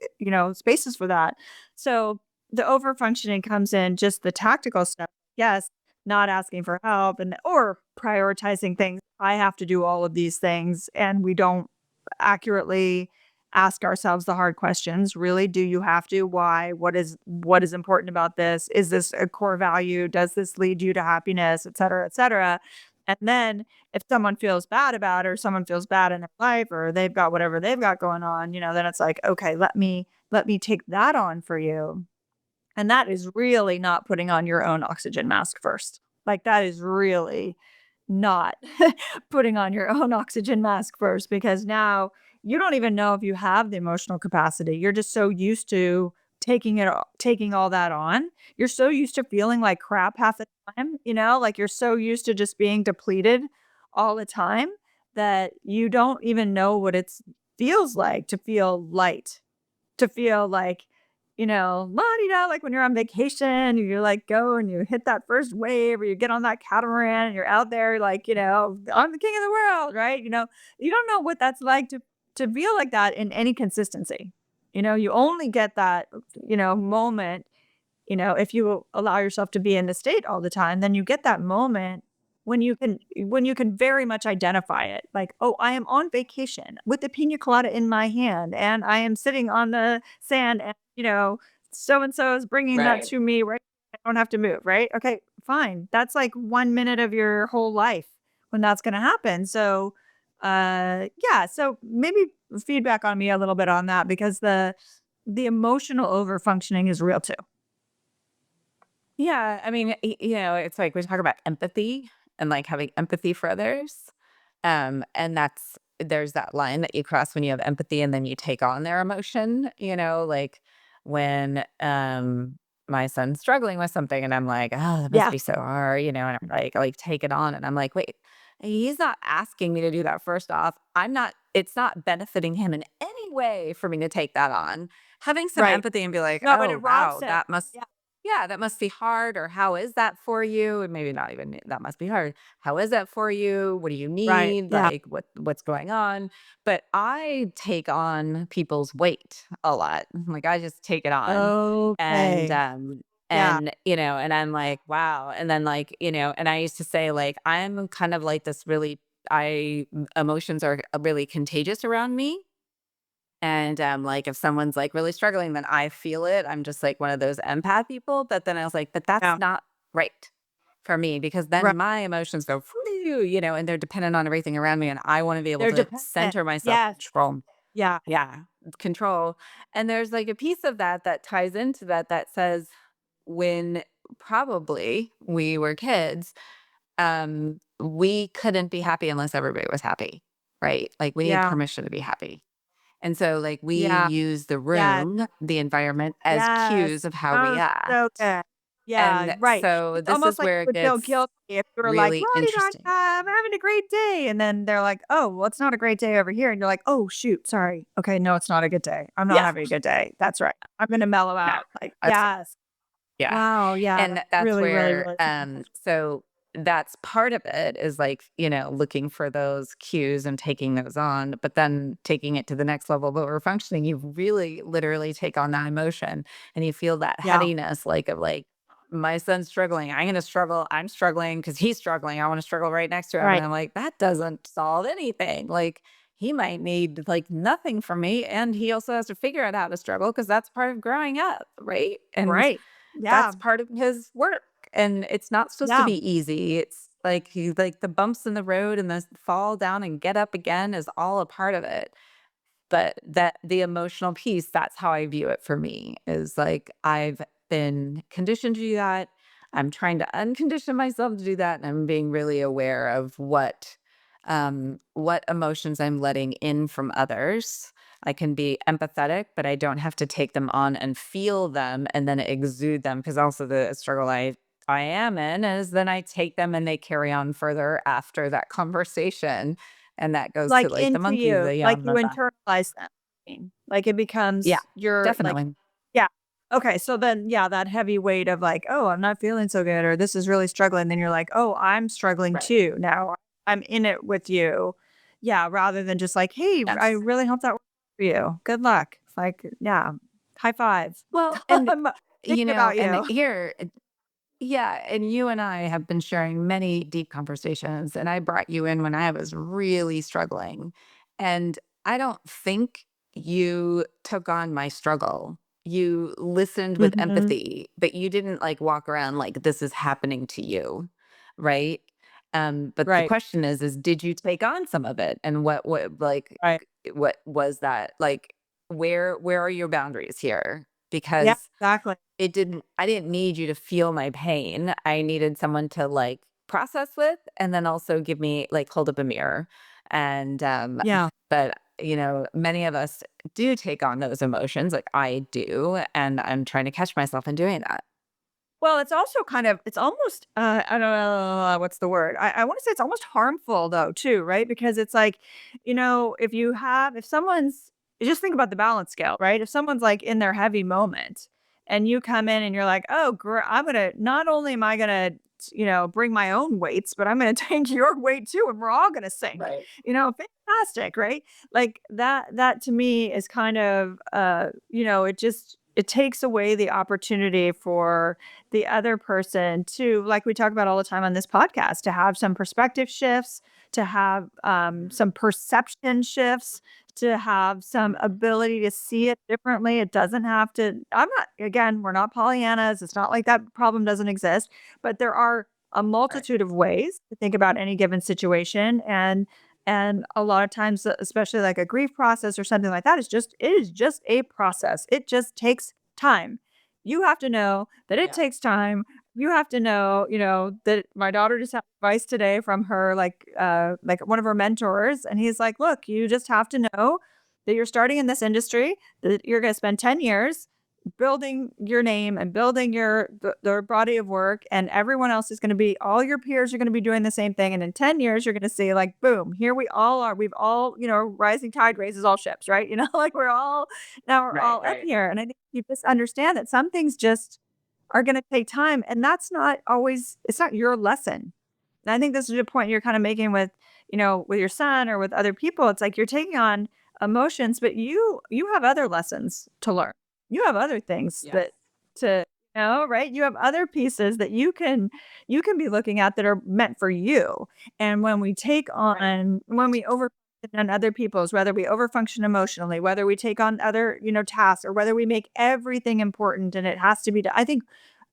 spaces for that. So the over functioning comes in just the tactical stuff. Yes, not asking for help or prioritizing things. I have to do all of these things and we don't accurately ask ourselves the hard questions. Really, do you have to? Why? What is important about this? Is this a core value? Does this lead you to happiness, et cetera, et cetera? And then if someone feels bad about it or someone feels bad in their life or they've got whatever they've got going on, then it's like, okay, let me take that on for you. And that is really not putting on your own oxygen mask first. Like, that is really not putting on your own oxygen mask first because now you don't even know if you have the emotional capacity. You're just so used to taking all that on. You're so used to feeling like crap half the time, like you're so used to just being depleted all the time that you don't even know what it feels like to feel light, to feel like, la-di-da, like when you're on vacation, you like go and you hit that first wave or you get on that catamaran and you're out there like, I'm the king of the world, right? You don't know what that's like to feel like that in any consistency. You only get that, moment, if you allow yourself to be in the state all the time, then you get that moment when you can very much identify it. Like, "Oh, I am on vacation with the pina colada in my hand, and I am sitting on the sand, and, so and so is bringing that Right. to me, right? I don't have to move, right? Okay, fine. That's like 1 minute of your whole life when that's gonna happen." So, yeah, so maybe feedback on me a little bit on that because the emotional overfunctioning is real too. Yeah, I mean, it's like we talk about empathy and like having empathy for others. And there's that line that you cross when you have empathy and then you take on their emotion, like when my son's struggling with something and I'm like, oh, that must Yeah, be so hard, and I'm like take it on and I'm like, wait, he's not asking me to do that first off. It's not benefiting him in any way for me to take that on. Having some right. empathy and be like, No, but it oh robs wow, him. Yeah, yeah, that must be hard, or how is that for you? And maybe not even that must be hard. How is that for you? What do you right. need? Yeah. Like what's going on? But I take on people's weight a lot. Like I just take it on. And Okay. um Yeah, and I'm like, wow. And then like, and I used to say like I'm kind of like this really I emotions are really contagious around me. And, like, if someone's, like, really struggling, then I feel it. I'm just, like, one of those empath people, but then I was like, "But that's yeah. not right for me because Right. then my emotions go, "Phew," and they're dependent on everything around me. And I want to be able They're to dependent. center myself, Yes. control. Yeah. Yeah, control. And there's like a piece of that that ties into that that says when probably we were kids, we couldn't be happy unless everybody was happy, right? Like we need Yeah. permission to be happy. And so like we Yeah. use the Yes. room, the environment as Yes. cues of how we Oh, so act. good. Yeah, And right. so It's this almost is like where you it would feel gets guilty if you were like, really "Right on interesting. time, having a great day," and then they're like, "Oh, well, it's not a great day over here," and you're like, "Oh, shoot, sorry. Okay, no, it's not a good day. I'm not Yeah. having a good day. That's right. I'm gonna mellow No, out." Like, that's yes. yeah. Wow, yeah, And that's that's really, really, where, really so that's part of it is like, looking for those cues and taking those on, but then taking it to the next level of over functioning, you really literally take on that emotion and you feel that yeah, heaviness, like of like, my son's struggling. I'm going to struggle. I'm struggling because he's struggling. I want to struggle right next to him. And right, I'm like, that doesn't solve anything. Like, he might need like nothing from me. And he also has to figure out how to struggle because that's part of growing up. Right. And right. Yeah, that's part of his work, and it's not supposed to yeah. be easy. It's like the bumps in the road and the fall down and get up again is all a part of it. But that the emotional piece, that's how I view it for me, is like I've been conditioned to do that. I'm trying to uncondition myself to do that. And I'm being really aware of what emotions I'm letting in from others. I can be empathetic, but I don't have to take them on and feel them and then exude them. Cause also the struggle I am in is then I take them and they carry on further after that conversation. And that goes to Like, like the into monkey, you, the like, yum, you the internalize them. Like, it yeah, becomes your like definitely. yeah. Okay, so then, yeah, that heavy weight of like, "Oh, I'm not feeling so good," or "This is really struggling," then you're like, "Oh, I'm struggling Right. too now. I'm in it with you." Yeah, rather than just like, "Hey, I Yes. really hope that works for you. Good luck." Like, yeah, high five. Well, and I'm thinking about and you. here yeah, and you and I have been sharing many deep conversations, and I brought you in when I was really struggling. And I don't think you took on my struggle. You listened with Mhm. empathy, but you didn't like walk around like this is happening to you, right? But the Right, question is did you take on some of it? And right. what was that? Like where are your boundaries here? Yeah, Because exactly. I didn't need you to feel my pain. I needed someone to, like, process with and then also give me like, hold up a mirror. And, Yeah. but, many of us do take on those emotions, like I do, and I'm trying to catch myself in doing that. Well, it's also kind of it's almost, I don't know, what's the word? I wanna say it's almost harmful though too, right? Because it's like, if someone's just think about the balance scale, right? If someone's, like, in their heavy moment and you come in and you're like, "Oh, I'm gonna not only am I gonna, bring my own weights, but I'm gonna take your weight too, and we're all gonna sink." Right. Fantastic, right? Like, that to me is kind of, it takes away the opportunity for the other person to like we talk about all the time on this podcast to have some perspective shifts to have some perception shifts to have some ability to see it differently. It doesn't have to I'm not again we're not pollyannas. It's not like that problem doesn't exist, but there are a Right. multitude of ways to think about any given situation and a lot of times especially like a grief process or something like that it is just a process. It just takes time. You have to know that it Yeah. takes time. You have to know, that my daughter just had advice today from her, like one of her mentors, and he's like, "Look, you just have to know that you're starting in this industry, that you're gonna spend 10 years building your name and building their body of work, and everyone else is gonna be all your peers are gonna be doing the same thing, and in 10 years, you're gonna see, like, boom, here we all are. We've all, rising tide raises all ships, right? Like, now we're Right, all up right. here, and I think you just understand that some things just are gonna take time, and that's not always it's not your lesson. And I think this is the point you're kinda making with, with your son or with other people. It's like you're taking on emotions, but you have other lessons to learn. You have other things Yes. that to right? You have other pieces that you can be looking at that are meant for you. And Right. when we overfunction on other people's, whether we overfunction emotionally, whether we take on other, tasks, or whether we make everything important and it has to be done. I think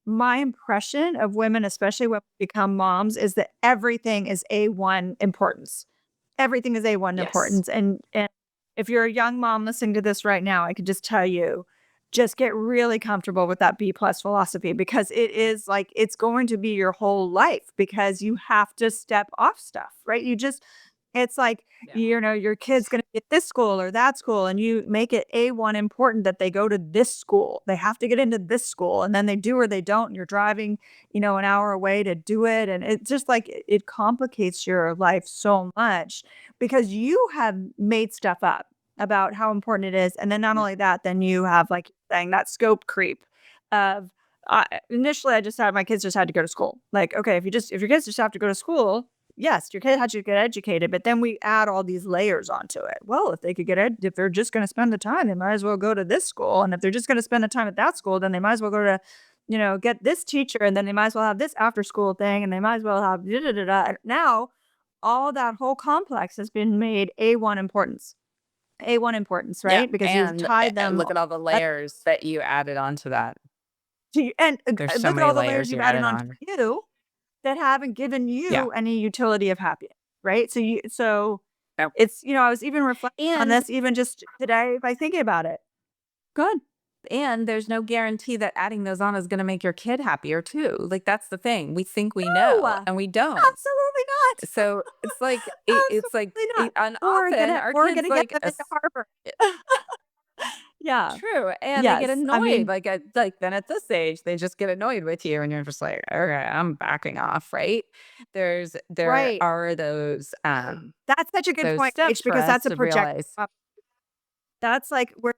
my impression of women, especially when we become moms, is that everything is A1 importance. Everything is A1 Yes. importance, and if you're a young mom listening to this right now, I could just tell you, just get really comfortable with that B plus philosophy because it is like it's going to be your whole life because you have to step off stuff, right? You just it's like, Yeah. your kid's gonna be at this school or that school, and you make it A1 important that they go to this school. They have to get into this school, and then they do or they don't, and you're driving, an hour away to do it, and it's just like it complicates your life so much because you have made stuff up about how important it is, and then not Yeah. only that, then you have, like you're saying, that scope creep of initially, I just had my kids just had to go to school. Like, okay, if your kids just have to go to school, yes, your kid had to get educated, but then we add all these layers onto it. Well, if they could if they're just going to spend the time, they might as well go to this school. And if they're just going to spend the time at that school, then they might as well go to, get this teacher, and then they might as well have this after school thing, and they might as well have da da da da. And now, all that whole complex has been made A1 importance. A1 importance, Yeah, right? Because you've and, tied them look at all the layers that you added onto that. to you, and There's so look at many all the layers layers you've you added added onto on. you that haven't given Yeah. you any utility of happiness, right? So Yep. it's I was even reflecting on And this even just today by thinking about it. Good. and there's no guarantee that adding those on is gonna make your kid happier too. Like, that's the thing. We think we know, No, and we don't. absolutely not. So, it's like Absolutely not. and Or often our we're kids, gonna get like, them into Harvard. Yeah. true, and they get Yes. I annoyed, mean, like, then at this age, they just get annoyed with you, and you're just like, "Okay, I'm backing off," right? There right. are That's such a good those point, steps H, for because us that's a to project. realize. That's like we're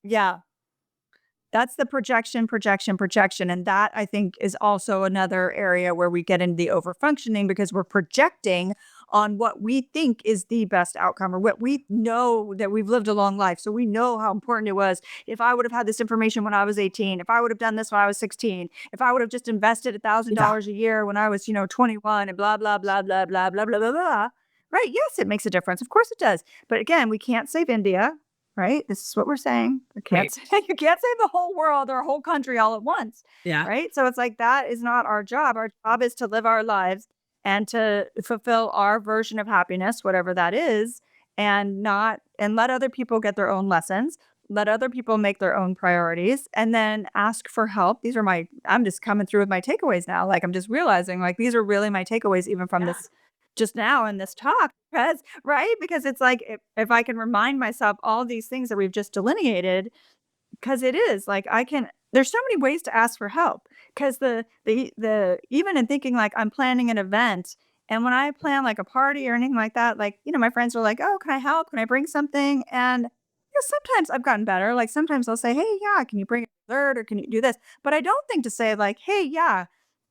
yeah. That's the projection, projection, projection, and that, I think, is also another area where we get into the overfunctioning because we're projecting on what we think is the best outcome or what we know that we've lived a long life, so we know how important it was. If I would have had this information when I was 18, if I would have done this when I was 16, if I would have just invested Yeah. $1,000 a year when I was, 21 and blah, blah, blah, blah, blah, blah, blah, blah, blah. Right, yes, it makes a difference. Of course it does. But again, we can't save India. Right? This is what we're saying. You can't Right. say you can't save the whole world or a whole country all at once, Yeah. right? So it's like that is not our job. Our job is to live our lives and to fulfill our version of happiness, whatever that is, and not and let other people get their own lessons, let other people make their own priorities, and then ask for help. These are my I'm just coming through with my takeaways now. Like I'm just realizing like these are really my takeaways even from Yeah. this just now in this talk because right? Because it's like if I can remind myself all these things that we've just delineated, because it is like I can there's so many ways to ask for help. Because the even in thinking like I'm planning an event, and when I plan like a party or anything like that, like, my friends are like, "Oh, can I help? Can I bring something?" And sometimes I've gotten better. Like sometimes they'll say, "Hey, yeah, can you bring a dessert or can you do this?" But I don't think to say like, "Hey, yeah,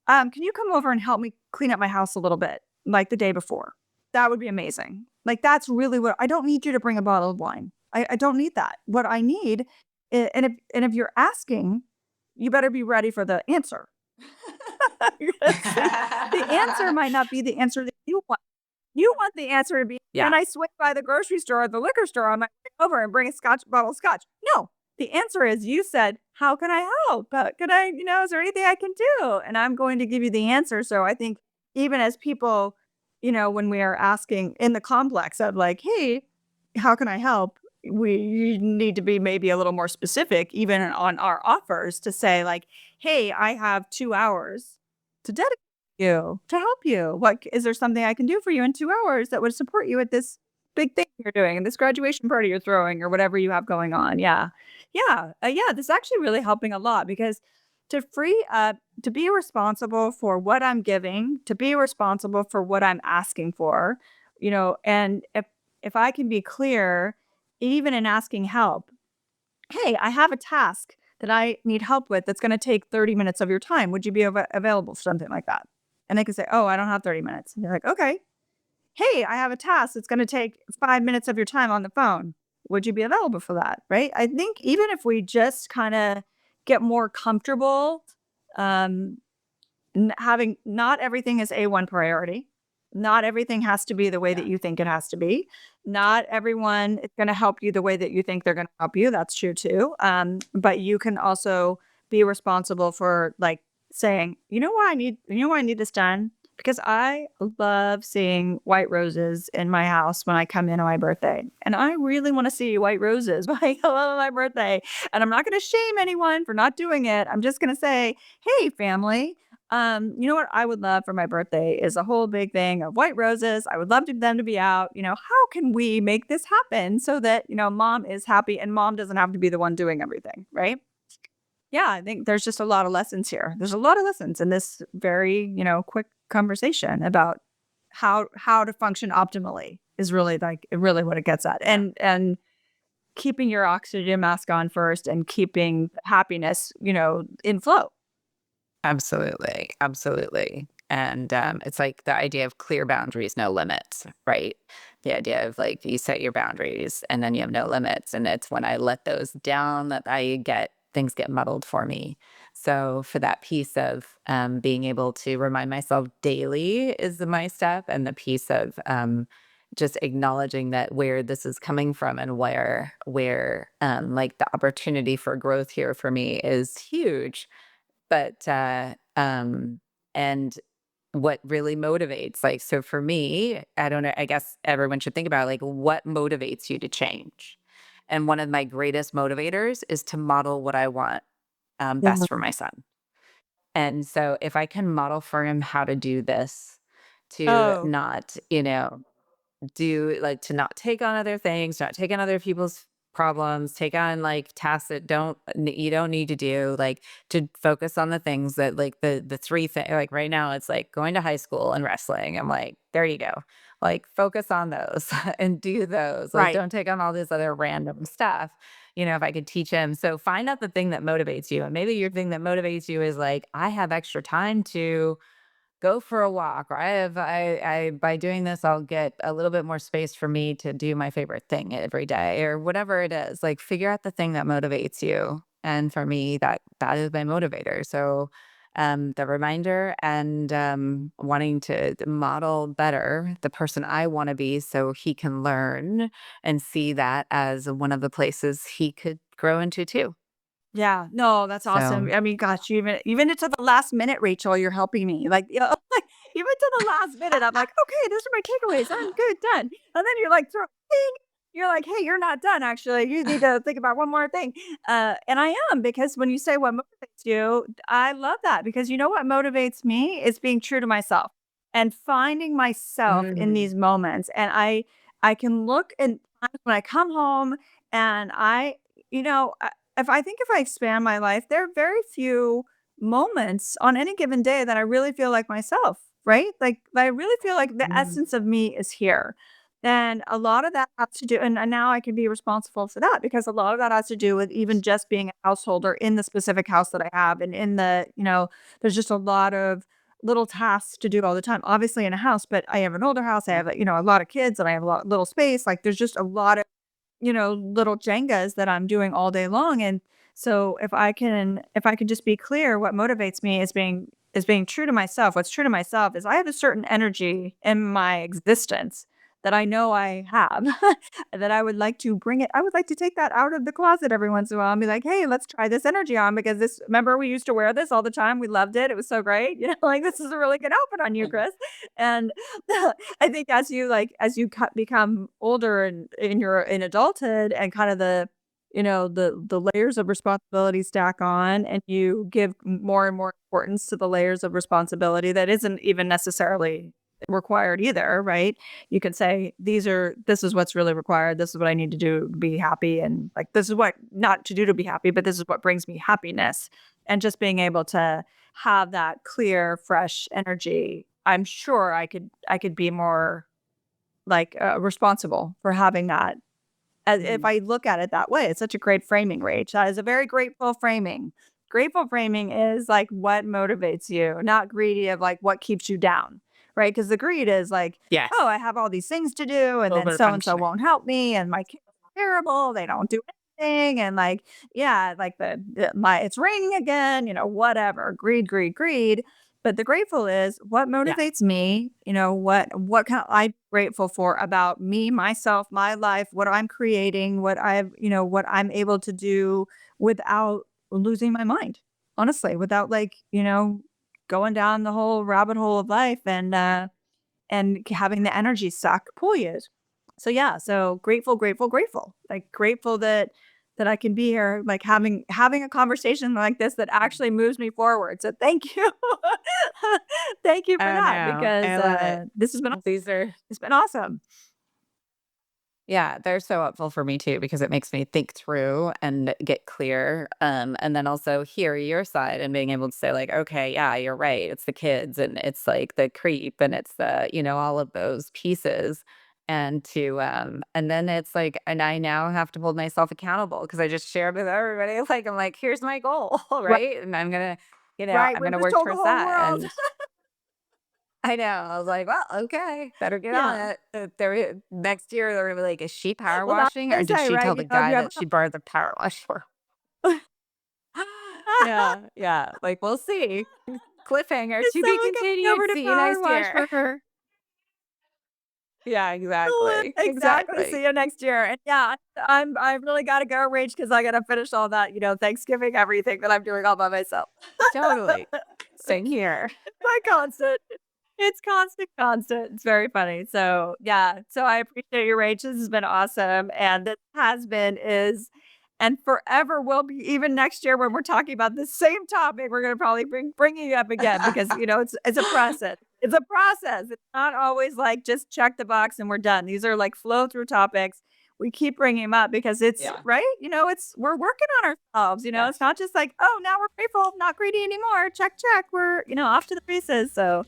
can you come over and help me clean up my house a little bit, like the day before?" That would be amazing. Like, that's really what I don't need you to bring a bottle of wine. I don't need that. What I need, and if you're asking, you better be ready for the answer. Because the answer might not be the answer that you want. You want the answer to be, Yeah. "Can I swing by the grocery store or the liquor store on my way over and bring a bottle of scotch?" No. The answer is you said, "How can I help? Could I is there anything I can do?" And I'm going to give you the answer. So I think even as people, when we are asking in the complex of like, "Hey, how can I help?" We need to be maybe a little more specific even on our offers to say like, "Hey, I have 2 hours to dedicate you to help you. What is there something I can do for you in 2 hours that would support you at this big thing you're doing and this graduation party you're throwing or whatever you have going on?" Yeah. Yeah. Yeah. This is actually really helping a lot because to free up, to be responsible for what I'm giving, to be responsible for what I'm asking for, and if I can be clear, even in asking help, "Hey, I have a task that I need help with that's gonna take 30 minutes of your time. Would you be available for something like that?" And they can say, "Oh, I don't have 30 minutes." And you're like, "Okay." "Hey, I have a task that's gonna take 5 minutes of your time on the phone. Would you be available for that?" Right? I think even if we just kinda get more comfortable, um, having not everything is A1 priority. Not everything has to be the way that Yeah. you think it has to be. Not everyone is going to help you the way that you think they're going to help you. That's true too. But you can also be responsible for like saying, you know why I need this done? Because I love seeing white roses in my house when I come in on my birthday. And I really want to see white roses on my birthday. And I'm not going to shame anyone for not doing it. I'm just going to say, hey, family, you know what I would love for my birthday is a whole big thing of white roses. I would love them to be out. How can we make this happen so that, mom is happy and mom doesn't have to be the one doing everything, right? Yeah, I think there's just a lot of lessons here. There's a lot of lessons in this very, quick conversation about how to function optimally is really really what it gets at. Yeah. And keeping your oxygen mask on first and keeping happiness, in flow. Absolutely, absolutely. And it's like the idea of clear boundaries, no limits, right? The idea of like you set your boundaries and then you have no limits. And it's when I let those down that I get things get muddled for me. So for that piece of being able to remind myself daily is my step, and the piece of just acknowledging that where this is coming from and where like the opportunity for growth here for me is huge. But, and what really motivates, like, so for me, I don't know, I guess everyone should think about, like, what motivates you to change? And one of my greatest motivators is to model what I want, Yeah. best for my son. And so if I can model for him how to do this, to Oh, not, do like to not take on other things, not take on other people's problems, take on like tasks that you don't need to do, like to focus on the things that like the three things like right now it's like going to high school and wrestling. I'm like, there you go. Like focus on those and do those. Like right. don't take on all this other random stuff. If I could teach him. So find out the thing that motivates you. And maybe your thing that motivates you is like, I have extra time to go for a walk, or I by doing this I'll get a little bit more space for me to do my favorite thing every day or whatever it is. Like figure out the thing that motivates you. And for me that is my motivator. So the reminder and wanting to model better the person I want to be so he can learn and see that as one of the places he could grow into too. Yeah, no, that's awesome. So I mean, gosh, even to the last minute, Rachel, you're helping me. Like, like even to the last minute, I'm like, okay, those are my takeaways. I'm good, done. And then you're like, ding, you're like, hey, you're not done. Actually, you need to think about one more thing. And I am because when you say what motivates you, I love that because you know what motivates me is being true to myself and finding myself in mm, these moments. And I can look and when I come home and you know, if I expand my life, there are very few moments on any given day that I really feel like myself, right? Like I really feel like the mm, essence of me is here. And a lot of that has to do, and now I can be responsible for that because a lot of that has to do with even just being a householder in the specific house that I have. And in there's just a lot of little tasks to do all the time, obviously in a house, but I have an older house. I have, a lot of kids and I have a lot, little space. Like there's just a lot of little Jengas that I'm doing all day long. And so if I can just be clear, what motivates me is being true to myself. What's true to myself is I have a certain energy in my existence that I know I have that I would like to take that out of the closet every once in a while and be like, hey, let's try this energy on because remember we used to wear this all the time. We loved it. It was so great. Like this is a really good outfit on you, mm, Chris. And I think as you become older and in adulthood and kind of the layers of responsibility stack on and you give more and more importance to the layers of responsibility that isn't even necessarily required either, right? You can say this is what's really required. This is what I need to do to be happy and like this is what not to do to be happy, but this is what brings me happiness. And just being able to have that clear, fresh energy, I'm sure I could be more, like, responsible for having that. As if mm. I look at it that way, it's such a great framing, Rach. That is a very grateful framing. Grateful framing is, like, what motivates you, not greedy of, like, what keeps you down, right? Because the greed is like, "Oh, Yes. I have all these things to do, and then so and so Overfunctioning. won't help me, and my kids are terrible, they don't do anything," and, like, yeah, like, it's raining again, whatever. Greed, greed, greed. But the grateful is what Yeah. motivates me, what can I grateful for about me, myself, my life, what I'm creating, what I'm able to do without losing my mind. honestly, without like, going down the whole rabbit hole of life and having the energy suck pull you. So yeah, so grateful, grateful, grateful. Like grateful that I can be here, like having a conversation like this that actually moves me forward. So thank you. Thank you for Oh, that no, because I love it. this has been These are it's been awesome. Yeah, they're so helpful for me too because it makes me think through and get clear. And then also hear your side and being able to say, like, okay, yeah, you're right. It's the kids and it's like the creep and it's the, all of those pieces. And then it's like, and I now have to hold myself accountable because I just shared with everybody, like, I'm like, here's my goal, Right, right? And right. I'm We've gonna just work told the towards whole that. world. And I know. I was like, "Well, okay, better get on Yeah. it." Next year, they're gonna be like, "Is she power Well, that's washing, what or I did say, she right? tell the If guy you ever that she borrowed the power wash for?" Yeah, yeah. Like, we'll see. Cliffhanger is to be someone coming continued. over to See you power next wash year. for her? Yeah, exactly, Exactly. See exactly. you next year. And yeah, I really gotta go, Rach, because I gotta finish all that, Thanksgiving, everything that I'm doing all by myself. Totally. Same here. It's my constant. It's constant, constant. It's very funny. So yeah. So I appreciate you, Rach. This has been awesome. And this has been is and forever will be even next year when we're talking about the same topic, we're gonna probably bringing it up again because it's a process. It's a process. It's not always like just check the box and we're done. These are like flow through topics. We keep bringing them up because it's Yeah, right. It's we're working on ourselves. It's yes. not just like oh now we're grateful, not greedy anymore. Check check. We're off to the races. So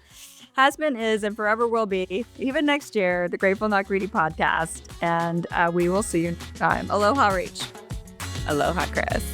has been is and forever will be even next year the Grateful Not Greedy podcast. And we will see you next time. Aloha, Reach. Aloha, Chris.